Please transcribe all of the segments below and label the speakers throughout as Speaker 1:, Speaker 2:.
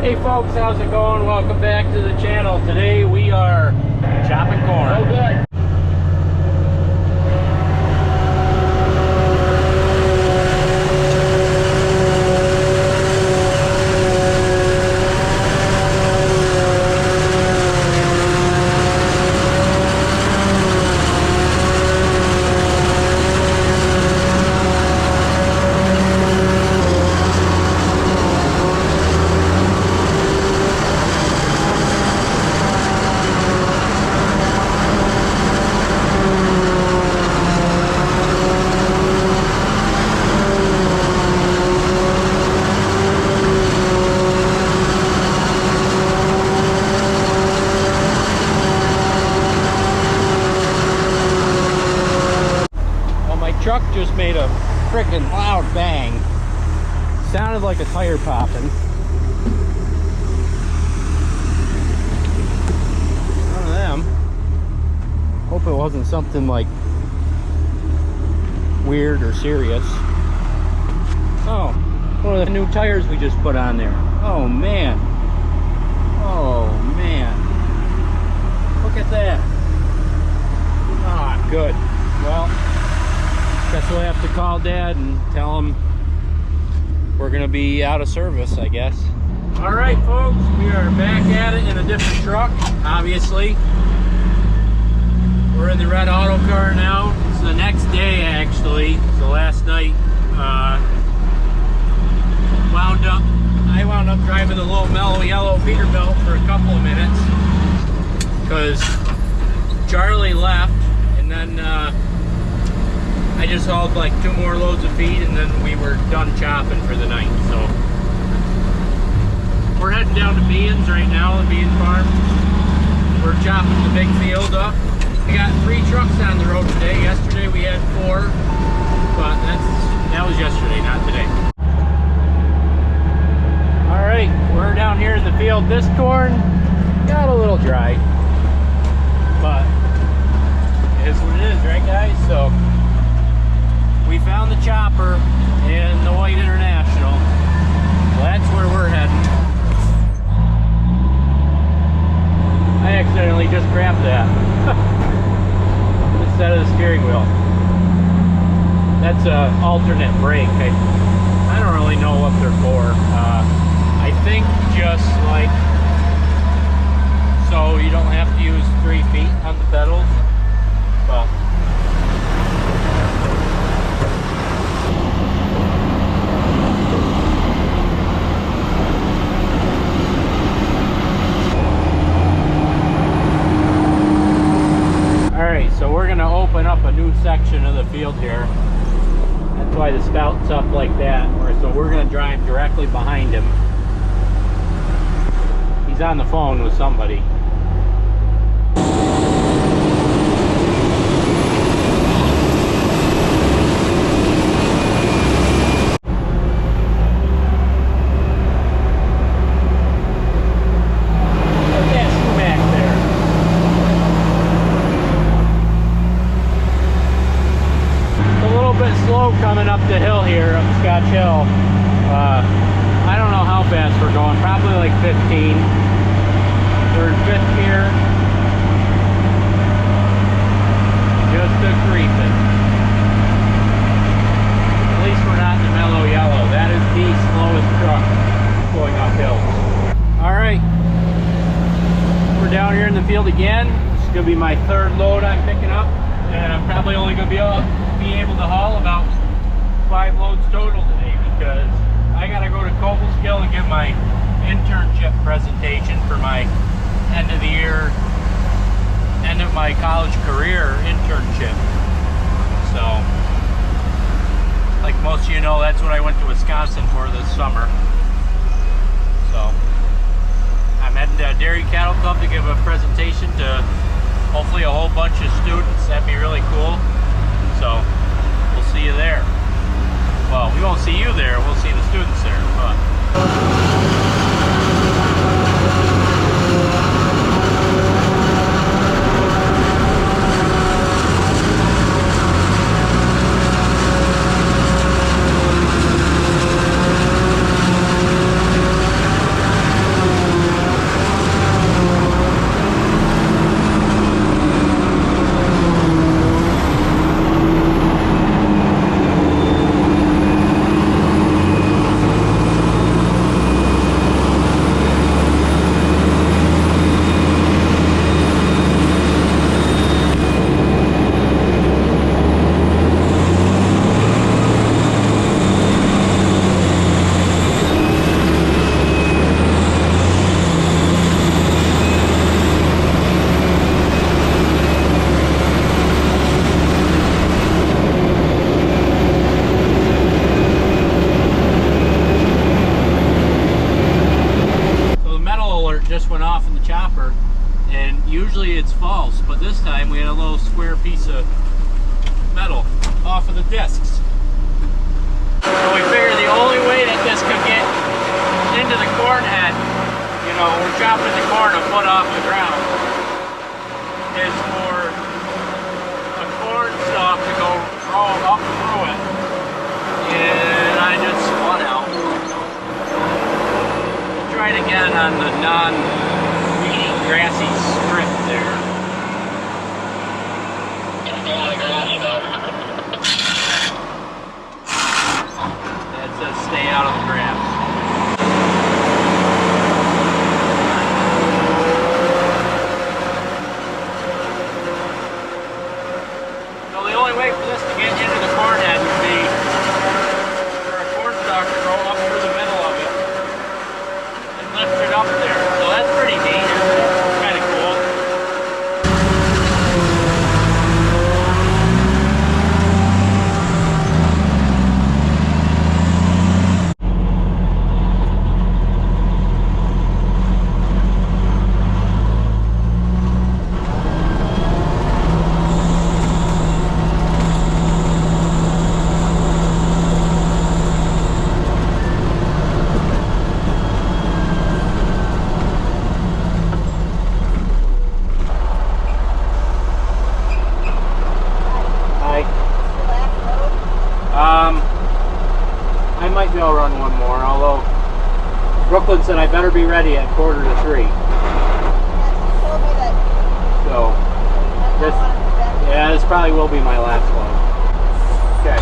Speaker 1: Hey folks, how's it going? Welcome back to the channel. Today we are chopping corn.
Speaker 2: Oh, good.
Speaker 1: Truck just made a freaking loud bang. Sounded like a tire popping. One of them. Hope it wasn't something like weird or serious. Oh, one of the new tires we just put on there. Oh man. Oh man. Look at that. Ah, good. Well, guess we'll have to call Dad and tell him we're gonna be out of service, I guess. All right, folks, we are back at it in a different truck, obviously. We're in the red auto car now. It's the next day, actually. So last night, I wound up driving the little mellow yellow Peterbilt for a couple of minutes because Charlie left, and then I just hauled like 2 more loads of feed, and then we were done chopping for the night. So we're heading down to Beans right now, the Beans farm. We're chopping the big field up. We got 3 trucks on the road today. Yesterday we had 4, but that was yesterday, not today. All right, we're down here in the field. This corn got a little dry, but it is what it is, right guys? So we found the chopper in the White International. So that's where we're heading. I accidentally just grabbed that instead of the steering wheel. That's an alternate brake. I don't really know what they're for. I think just like so you don't have to use 3 feet on the pedals. But alright, so we're going to open up a new section of the field here. That's why the spout's up like that. So we're going to drive directly behind him. He's on the phone with somebody. Coming up the hill here, up Scotch Hill. I don't know how fast we're going, probably like 15. We're in 5th gear. Just a creeping. At least we're not in the mellow yellow. That is the slowest truck going uphill. Alright. We're down here in the field again. This is going to be my 3rd load I'm picking up. And I'm probably only going to be able to haul about 5 loads total today because I gotta go to Cobleskill and give my internship presentation for my end of the year, end of my college career internship. So, like most of you know, that's what I went to Wisconsin for this summer. So, I'm heading to Dairy Cattle Club to give a presentation to hopefully a whole bunch of students. That'd be really cool. So, we'll see you there. Well, we won't see you there, we'll see the students there, but off in the chopper, and usually it's false, but this time we had a little square piece of metal off of the discs. So we figured the only way that this could get into the corn head, you know, we're chopping the corn a foot off the ground, is for a corn stalk to go up through it. And I just spun out. We'll try it again on the non-weedy, grassy strip there. That says stay out of the grass. So the only way for this to get into the corn head would be for a corn stalk to go up through the middle of it and lift it up there. So that's pretty neat, isn't it? It's kind of cool. I might be able to run one more, although Brooklyn said I better be ready at 2:45. So, this probably will be my last one. Okay.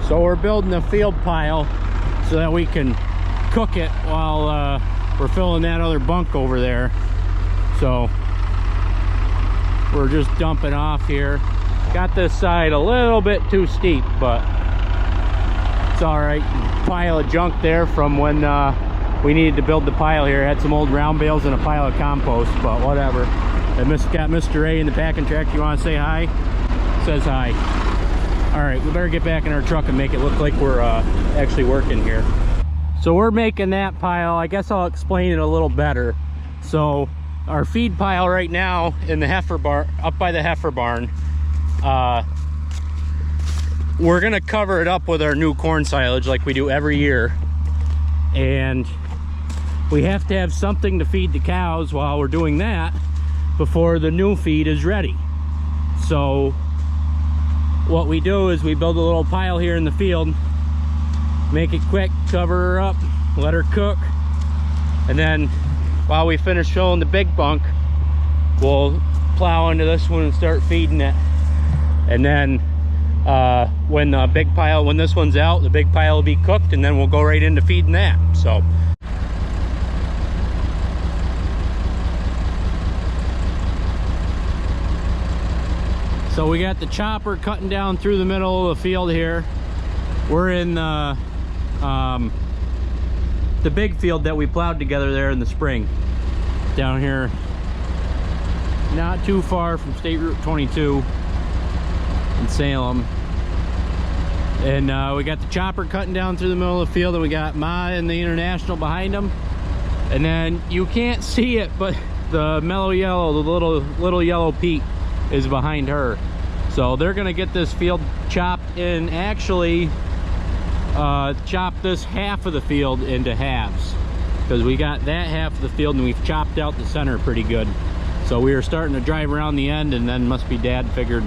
Speaker 1: So we're building a field pile so that we can cook it while we're filling that other bunk over there. So we're just dumping off here. Got this side a little bit too steep, but it's all right. Pile of junk there from when we needed to build the pile here. Had some old round bales and a pile of compost, but whatever. I got Mr. A in the packing truck. You want to say hi? Says hi. All right, we better get back in our truck and make it look like we're actually working here. So we're making that pile. I guess I'll explain it a little better. So our feed pile right now in the heifer barn, up by the heifer barn, we're gonna cover it up with our new corn silage like we do every year. And we have to have something to feed the cows while we're doing that before the new feed is ready. So what we do is we build a little pile here in the field, make it quick, cover her up, let her cook, and then while we finish filling the big bunk, we'll plow into this one and start feeding it. And then when this one's out, the big pile will be cooked, and then we'll go right into feeding that. So we got the chopper cutting down through the middle of the field here. We're in the big field that we plowed together there in the spring. Down here, not too far from State Route 22 in Salem. And we got the chopper cutting down through the middle of the field, and we got Ma and the International behind them. And then you can't see it, but the mellow yellow, the little yellow Pete is behind her. So they're gonna get this field chopped and actually chop this half of the field into halves, because we got that half of the field and we've chopped out the center pretty good. So we were starting to drive around the end, and then must be Dad figured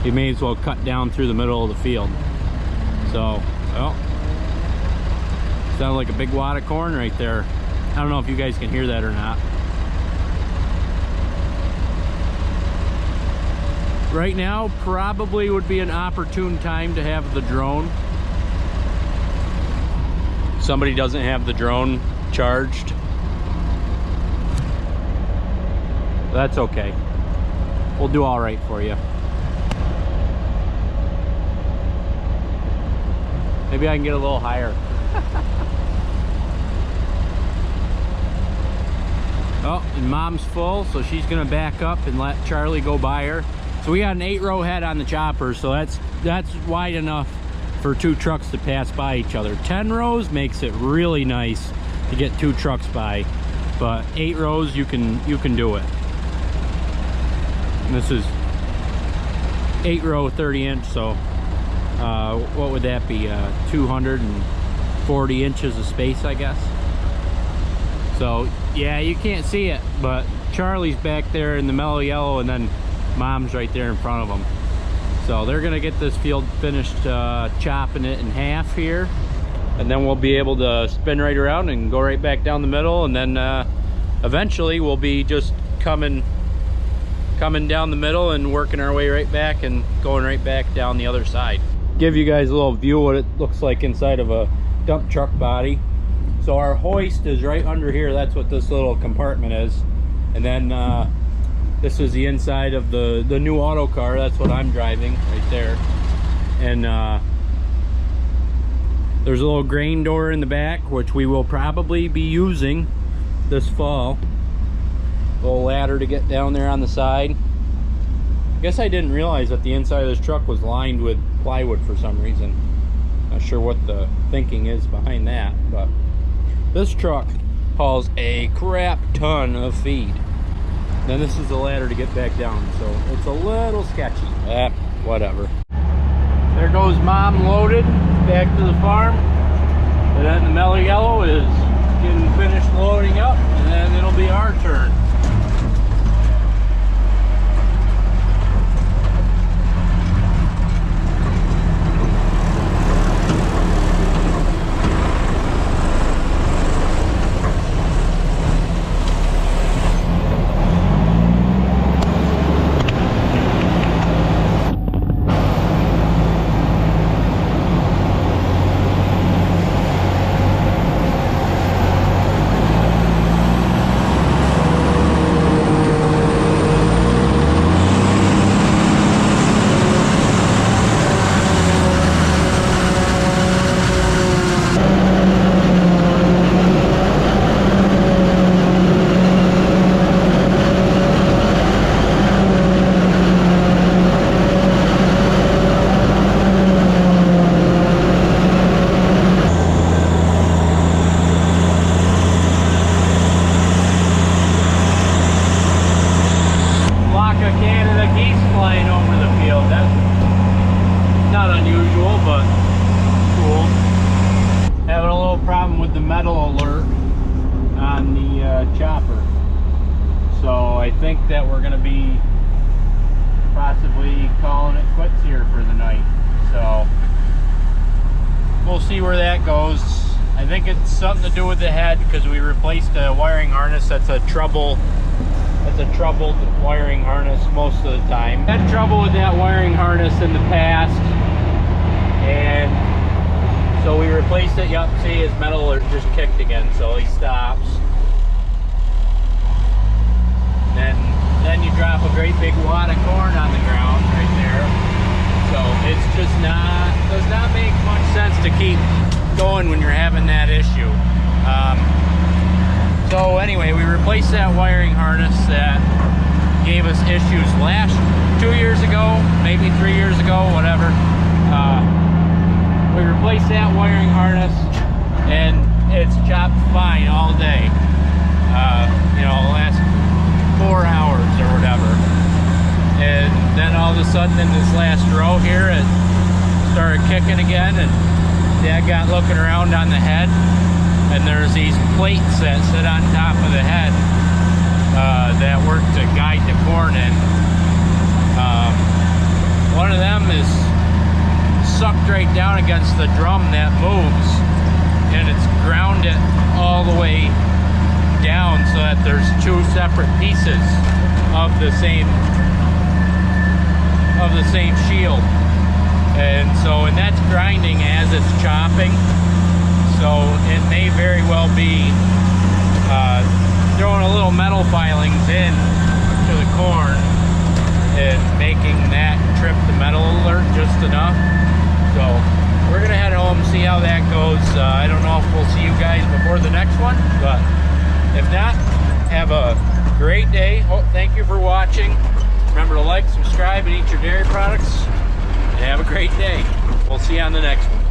Speaker 1: he may as well cut down through the middle of the field. So, well, sounded like a big wad of corn right there. I don't know if you guys can hear that or not. Right now probably would be an opportune time to have the drone. Somebody doesn't have the drone charged. That's okay. We'll do all right for you. Maybe I can get a little higher. Oh, and Mom's full, so she's gonna back up and let Charlie go by her. So we got an 8-row head on the chopper, so that's wide enough for 2 trucks to pass by each other. 10 rows makes it really nice to get 2 trucks by, but 8 rows you can do it. And this is 8-row 30-inch, so what would that be? 240 inches of space, I guess. So yeah, you can't see it, but Charlie's back there in the mellow yellow, and then Mom's right there in front of them. So they're gonna get this field finished chopping it in half here, and then we'll be able to spin right around and go right back down the middle, and then eventually we'll be just coming down the middle and working our way right back and going right back down the other side. Give you guys a little view of what it looks like inside of a dump truck body. So our hoist is right under here. That's what this little compartment is. And then this is the inside of the new auto car. That's what I'm driving right there. And there's a little grain door in the back, which we will probably be using this fall. Little ladder to get down there on the side. I guess I didn't realize that the inside of this truck was lined with plywood for some reason. Not sure what the thinking is behind that, but this truck hauls a crap ton of feed. Then this is the ladder to get back down, so it's a little sketchy. Whatever. There goes Mom loaded back to the farm, and then the mellow yellow is getting finished loading up, and then it'll be our turn. Chopper. So I think that we're going to be possibly calling it quits here for the night. So we'll see where that goes. I think it's something to do with the head, because we replaced a wiring harness that's a troubled wiring harness most of the time. Had trouble with that wiring harness in the past, and so we replaced it. Yup, see, his metal just kicked again, so he stops. Then you drop a great big wad of corn on the ground right there. So it's just does not make much sense to keep going when you're having that issue. So anyway, we replaced that wiring harness that gave us issues 2 years ago, maybe 3 years ago, whatever. We replaced that wiring harness, and it's chopped fine all day. You know, sudden in this last row here it started kicking again, and Dad got looking around on the head, and there's these plates that sit on top of the head that work to guide the corn in. One of them is sucked right down against the drum that moves, and it's ground it all the way down so that there's two separate pieces of the same shield. And that's grinding as it's chopping, so it may very well be throwing a little metal filings in to the corn and making that trip the metal alert just enough. So we're gonna head home, see how that goes. I don't know if we'll see you guys before the next one, but if not, have a great day. Thank you for watching. Remember to like, subscribe, and eat your dairy products. And have a great day. We'll see you on the next one.